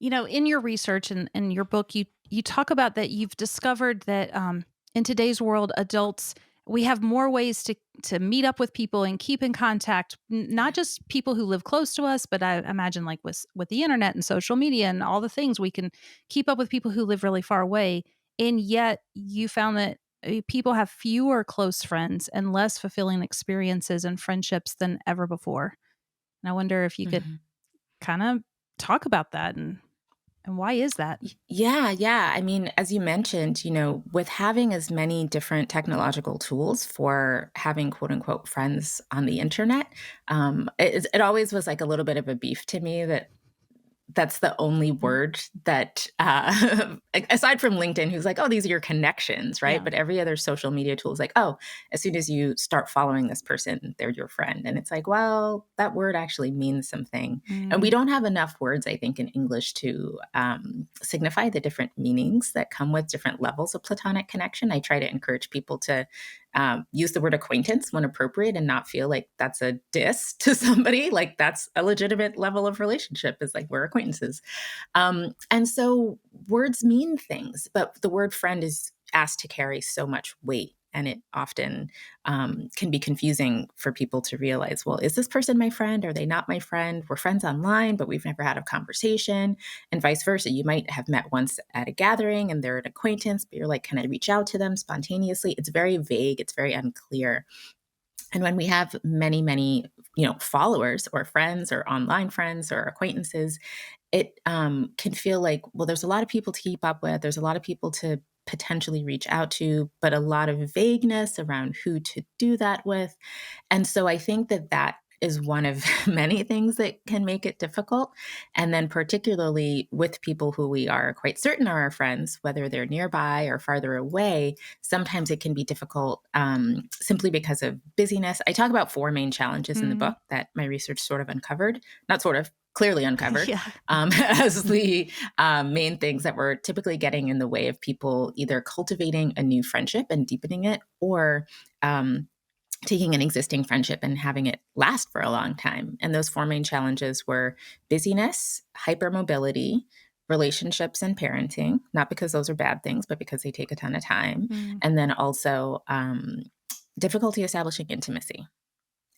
In your research and your book, you talk about that you've discovered that in today's world, adults we have more ways to meet up with people and keep in contact, not just people who live close to us, but I imagine like with the internet and social media and all the things we can keep up with people who live really far away. And yet, you found that people have fewer close friends and less fulfilling experiences and friendships than ever before. And I wonder if you could Mhm. kind of talk about that and why is that? Yeah, yeah. I mean, as you mentioned, with having as many different technological tools for having quote unquote friends on the internet, it always was like a little bit of a beef to me that that's the only Mhm. word that, aside from LinkedIn, who's like, "Oh, these are your connections," right? Yeah. But every other social media tool is like, "Oh, as soon as you start following this person, they're your friend." And it's like, well, that word actually means something. And we Mm, don't have enough words, I think, in English to signify the different meanings that come with different levels of platonic connection. I try to encourage people to use the word acquaintance when appropriate and not feel like that's a diss to somebody. Like that's a legitimate level of relationship, is like we're acquaintances. And so words mean things, but the word friend is asked to carry so much weight. And it often can be confusing for people to realize, well, is this person my friend? Are they not my friend? We're friends online, but we've never had a conversation, and vice versa. You might have met once at a gathering and they're an acquaintance, but you're like, can I reach out to them spontaneously? It's very vague, it's very unclear. And when we have many, many, followers or friends or online friends or acquaintances, it can feel like, well, there's a lot of people to keep up with. There's a lot of people to potentially reach out to, but a lot of vagueness around who to do that with. And so I think that that is one of many things that can make it difficult. And then, particularly with people who we are quite certain are our friends, whether they're nearby or farther away, sometimes it can be difficult simply because of busyness. I talk about four main challenges in the mm, book that my research sort of uncovered, not sort of, clearly uncovered, yeah. as the main things that were typically getting in the way of people either cultivating a new friendship and deepening it, or um, taking an existing friendship and having it last for a long time. And those four main challenges were busyness, hypermobility, relationships, and parenting, not because those are bad things, but because they take a ton of time. Mm, And then also difficulty establishing intimacy.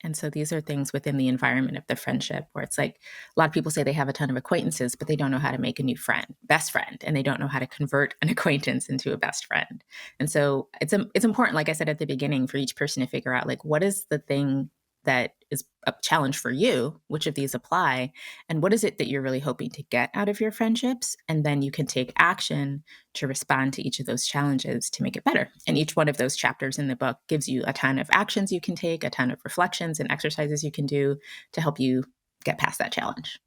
And so these are things within the environment of the friendship where it's like a lot of people say they have a ton of acquaintances, but they don't know how to make a new friend, best friend, and they don't know how to convert an acquaintance into a best friend. And so it's important, like I said at the beginning, for each person to figure out like what is the thing that is a challenge for you, which of these apply, and what is it that you're really hoping to get out of your friendships, and then you can take action to respond to each of those challenges to make it better. And each one of those chapters in the book gives you a ton of actions you can take, a ton of reflections and exercises you can do to help you get past that challenge.